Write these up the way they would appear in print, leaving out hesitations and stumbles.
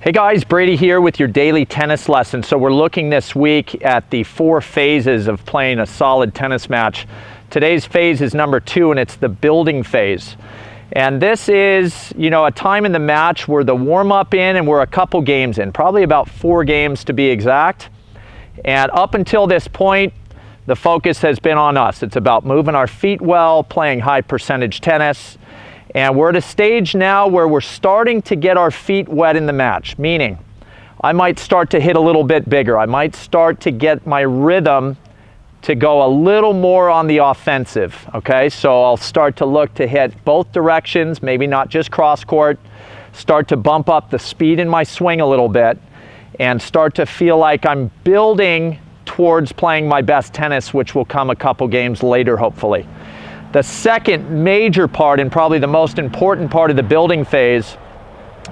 Hey guys, Brady here with your daily tennis lesson. So we're looking this week at the 4 phases of playing a solid tennis match. Today's phase is number 2, and it's the building phase. And this is, a time in the match where the warm-up in and we're a couple games in, probably about 4 games to be exact. And up until this point, the focus has been on us. It's about moving our feet well, playing high percentage tennis. And we're at a stage now where we're starting to get our feet wet in the match, meaning I might start to hit a little bit bigger. I might start to get my rhythm to go a little more on the offensive, okay? So I'll start to look to hit both directions, maybe not just cross court, start to bump up the speed in my swing a little bit, and start to feel like I'm building towards playing my best tennis, which will come a couple games later, hopefully. The second major part, and probably the most important part of the building phase,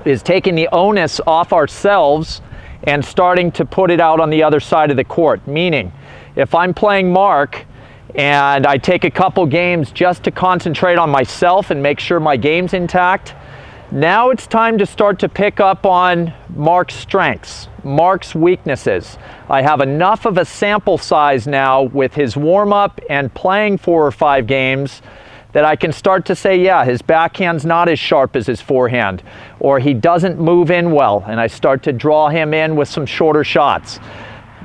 is taking the onus off ourselves and starting to put it out on the other side of the court. Meaning, if I'm playing Mark and I take a couple games just to concentrate on myself and make sure my game's intact, now it's time to start to pick up on Mark's strengths, Mark's weaknesses. I have enough of a sample size now with his warm-up and playing 4 or 5 games that I can start to say, yeah, his backhand's not as sharp as his forehand, or he doesn't move in well, and I start to draw him in with some shorter shots.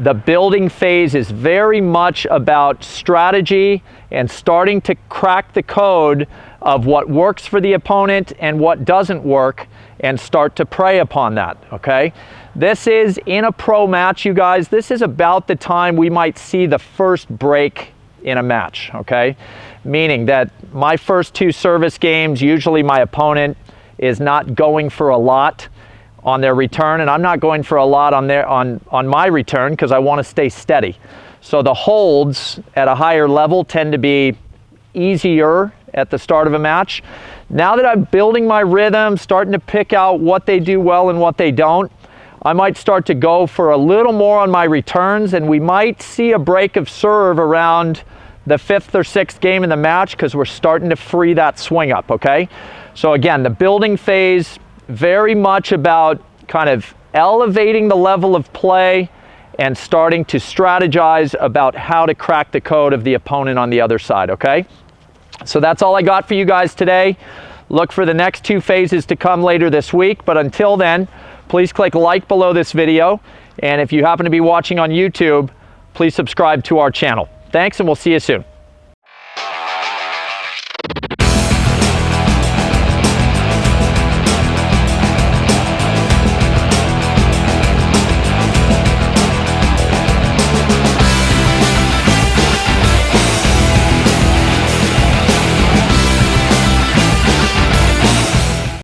The building phase is very much about strategy and starting to crack the code of what works for the opponent and what doesn't work, and start to prey upon that, okay? This is in a pro match, you guys. This is about the time we might see the first break in a match, okay? Meaning that my first 2 service games, usually my opponent is not going for a lot on their return, and I'm not going for a lot on my return because I want to stay steady. So the holds at a higher level tend to be easier at the start of a match. Now that I'm building my rhythm, starting to pick out what they do well and what they don't, I might start to go for a little more on my returns, and we might see a break of serve around the 5th or 6th game in the match because we're starting to free that swing up, okay? So again, the building phase, very much about kind of elevating the level of play and starting to strategize about how to crack the code of the opponent on the other side, okay? So that's all I got for you guys today. Look for the next 2 phases to come later this week, but until then, please click like below this video, and if you happen to be watching on YouTube, please subscribe to our channel. Thanks, and we'll see you soon.